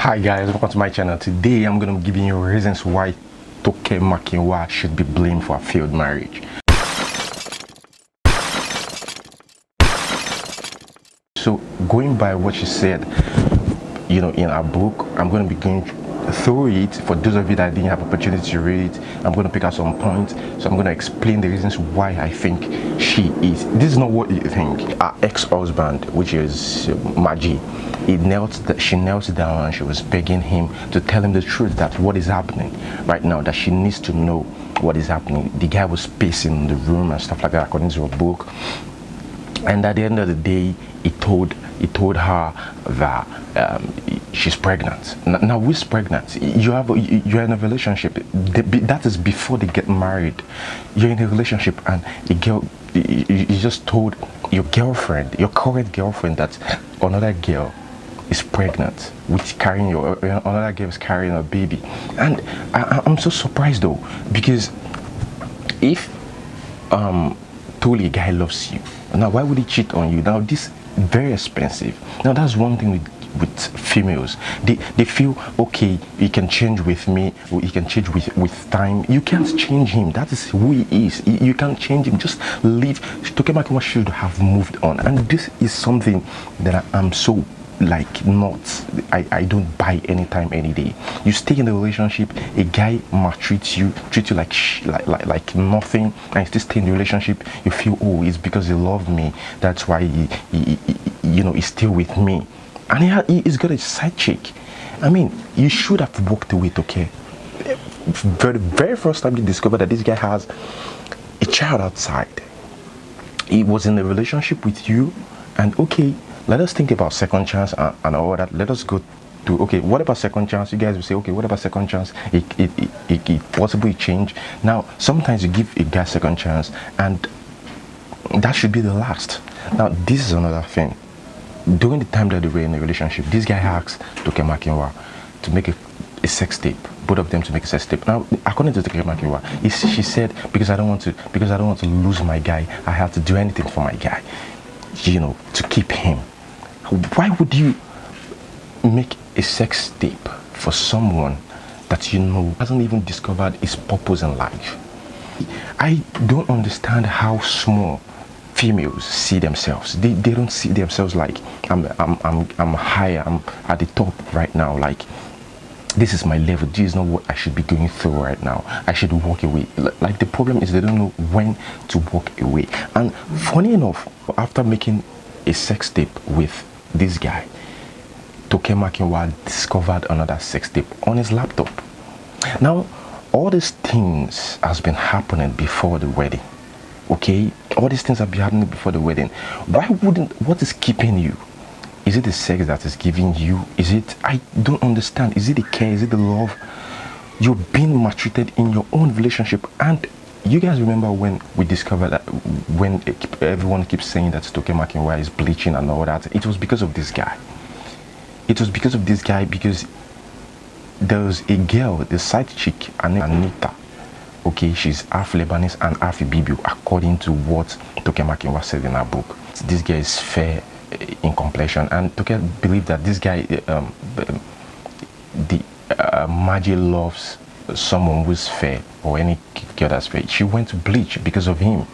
Hi guys, welcome to my channel. Today I'm going to be giving you reasons why Toke Makinwa should be blamed for a failed marriage. So going by what she said, in her book, I'm going to be going through it. For those of you that didn't have opportunity to read it, I'm going to pick out some points. So I'm going to explain the reasons why I think she is. This is not what you think. Her ex-husband, which is Maje, she knelt down and she was begging him to tell him the truth, that what is happening right now, that she needs to know what is happening. The guy was pacing in the room and stuff like that, according to her book. And at the end of the day, he told her that she's pregnant. Now who's pregnant? You're in a relationship. That is before they get married. You're in a relationship, and the girl, you just told your girlfriend, your current girlfriend, that another girl is pregnant with another girl is carrying a baby. And I'm so surprised though, because if truly a guy loves you, now why would he cheat on you? Now this very expensive. Now that's one thing with females. They feel, okay, he can change with me, or he can change with time. You can't change him. That is who he is. You can't change him. Just leave. Toke Makinwa should have moved on. And this is something that I'm so I don't buy anytime, any day. You stay in a relationship, a guy maltreats you, treats you like nothing, and you still stay in the relationship. You feel, oh, it's because he loved me, that's why he's still with me, and he's got a side chick. I mean, you should have walked away, okay? The very first time you discovered that this guy has a child outside, he was in a relationship with you, and okay, let us think about second chance and all that. Let us go to, okay, what about second chance? You guys will say, okay, what about second chance? It possibly change. Now, sometimes you give a guy second chance, and that should be the last. Now, this is another thing. During the time that they were in a relationship, this guy asked Toke Makinwa to make a sex tape. Both of them to make a sex tape. Now, according to Toke Makinwa, she said, because I don't want to lose my guy, I have to do anything for my guy, to keep him. Why would you make a sex tape for someone that hasn't even discovered his purpose in life? I don't understand how small females see themselves. They don't see themselves like I'm higher, I'm at the top right now, like this is my level, this is not what I should be going through right now, I should walk away. Like the problem is they don't know when to walk away. And funny enough, after making a sex tape with this guy, Toke Makinwa discovered another sex tape on his laptop. Now, all these things has been happening before the wedding. Okay, all these things have been happening before the wedding. What is keeping you? Is it the sex that is giving you? Is it, I don't understand. Is it the care? Is it the love? You're being maltreated in your own relationship. And you guys remember when we discovered that, when everyone keeps saying that Toke Makinwa is bleaching and all that, it was because of this guy. It was because of this guy, because there was a girl, the side chick, Anita. Okay, she's half Lebanese and half Ibibio, according to what Toke Makinwa said in her book. This guy is fair in complexion, and Toke believed that this guy, Maje loves someone who's fair, or any girl that's fair. She went to bleach because of him.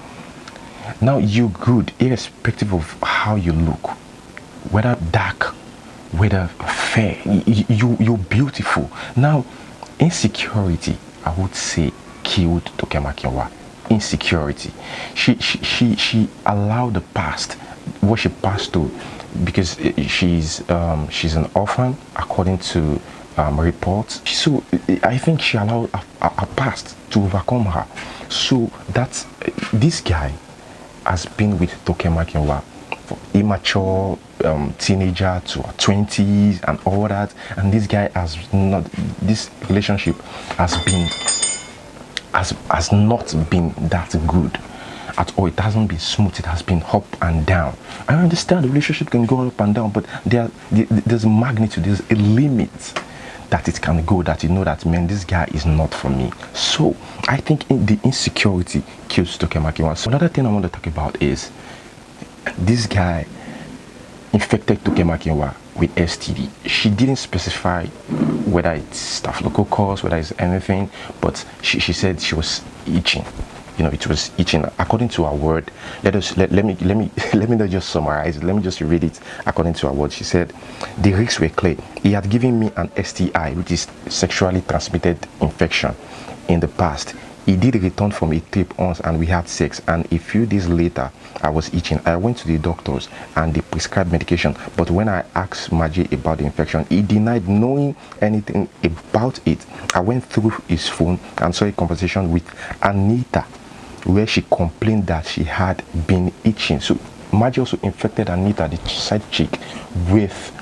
Now you're good irrespective of how you look, whether dark, whether fair, you're beautiful. Now insecurity, I would say, killed Toke Makinwa. Insecurity. She allowed the past, what she passed through, because she's an orphan, according to reports. So I think she allowed her past to overcome her. So that's this guy has been with Toke Makinwa for immature teenager to 20s and all that, and this guy this relationship has not been that good at all. It hasn't been smooth. It has been up and down. I understand the relationship can go up and down, but there's a magnitude, there's a limit that it can go, that that, man, this guy is not for me. So I think the insecurity kills Toke Makinwa. So another thing I want to talk about is this guy infected Toke Makinwa with STD. She didn't specify whether it's staphylococcus, whether it's anything, but she said she was itching. It was itching. According to her word, let me not just summarize it. Let me just read it according to her word. She said, the risks were clear. He had given me an STI, which is sexually transmitted infection, in the past. He did return from a trip once and we had sex, and a few days later I was itching. I went to the doctors and they prescribed medication, but when I asked Maje about the infection, he denied knowing anything about it. I went through his phone and saw a conversation with Anita where she complained that she had been itching. So Maje also infected Anita, the side chick, with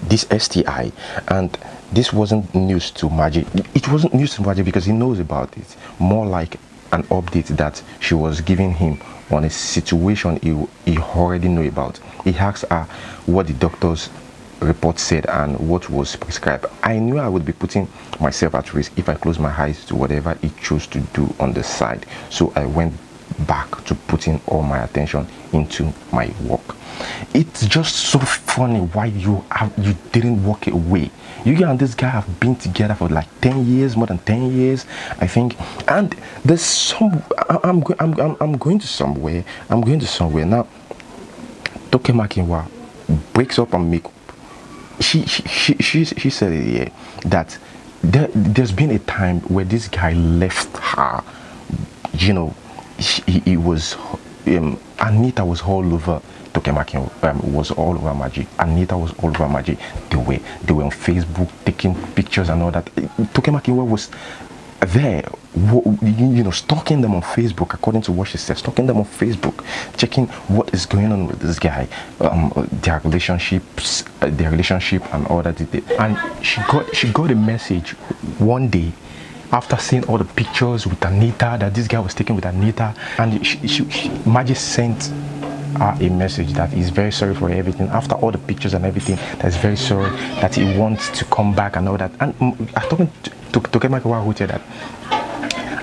this STI, and this wasn't news to Maje. It wasn't news to Maje because he knows about it. More like an update that she was giving him on a situation he already knew about. He asked her what the doctor's report said and what was prescribed. I knew I would be putting myself at risk if I closed my eyes to whatever he chose to do on the side. So I went back to putting all my attention into my work. It's just so funny why you didn't walk away. You and this guy have been together for like 10 years, more than 10 years, I think. And there's some I'm going to somewhere. Now. Toke Makinwa breaks up and make. She said it, that there's been a time where this guy left her. He was Anita was all over Toke Makinwa, was all over Maje. Anita was all over Maje. They were on Facebook taking pictures and all that. Toke Makinwa was there, stalking them on Facebook, according to what she said, stalking them on Facebook, checking what is going on with this guy, their relationship and all that. And she got a message one day after seeing all the pictures with Anita that this guy was taking with Anita, and Maje sent her a message that he's very sorry for everything. After all the pictures and everything, that's very sorry, that he wants to come back and all that. And I talking to Toke Makinwa, who said that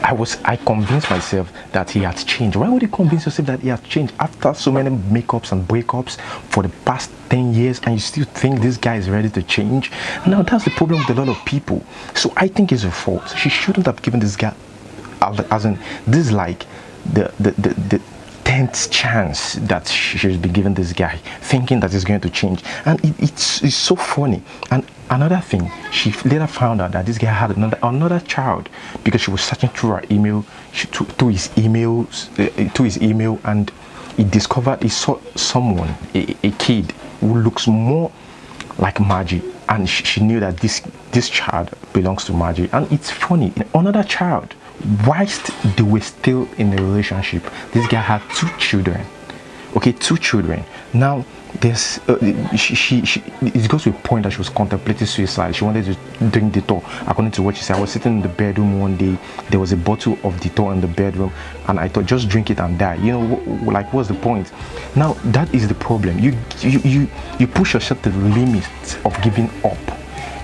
I convinced myself that he had changed. Why would you convince yourself that he has changed after so many makeups and breakups for the past 10 years, and you still think this guy is ready to change? Now that's the problem with a lot of people. So I think it's her fault. She shouldn't have given this guy, as in, this is like the 10th chance that she's been given this guy, thinking that he's going to change. And it's so funny. And another thing, she later found out that this guy had another child, because she was searching through her email, to his email, and he saw someone, a kid who looks more like Maje, and she knew that this child belongs to Maje. And it's funny, another child, whilst they were still in a relationship, this guy had 2 children. Okay, 2 children. Now there's it goes to a point that she was contemplating suicide. She wanted to drink Dettol. According to what she said, I was sitting in the bedroom one day, there was a bottle of Dettol in the bedroom, and I thought, just drink it and die. Like, what's the point? Now that is the problem. You push yourself to the limit of giving up.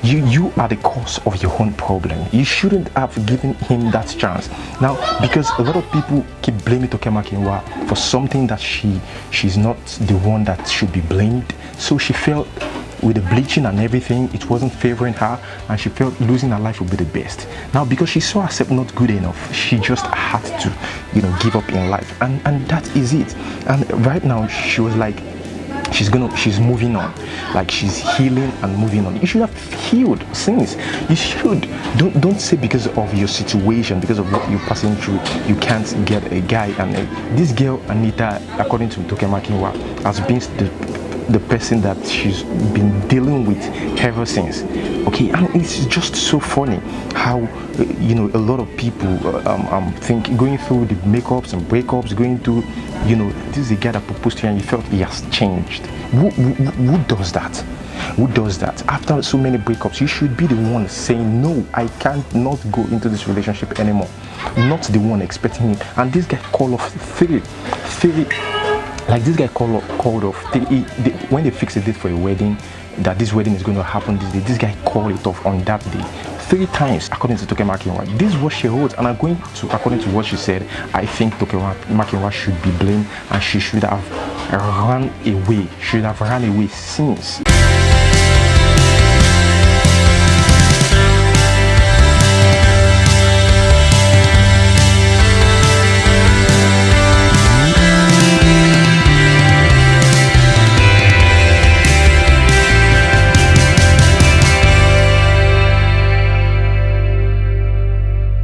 You are the cause of your own problem. You shouldn't have given him that chance. Now, because a lot of people keep blaming Toke Makinwa for something that she's not the one that should be blamed. So she felt with the bleaching and everything, it wasn't favoring her, and she felt losing her life would be the best. Now, because she saw herself not good enough, she just had to, give up in life, and that is it. And right now, she was like, she's moving on, like she's healing and moving on. You should have healed since. You should. Don't say because of your situation, because of what you're passing through, you can't get a guy. And this girl Anita, according to Toke Makinwa, has been the person that she's been dealing with ever since. Okay, and it's just so funny how a lot of people think going through the makeups and breakups, going through, this is a guy that proposed to you and you felt he has changed. Who does that? Who does that? After so many breakups, you should be the one saying, no, I can't not go into this relationship anymore. Not the one expecting him. And this guy called off three. Like, this guy called off when they fixed a date for a wedding, that this wedding is going to happen this day. This guy called it off on that day 3 times, according to Toke Makinwa. This is what she wrote, and according to what she said, I think Toke Makinwa should be blamed, and she should have run away, should have run away since.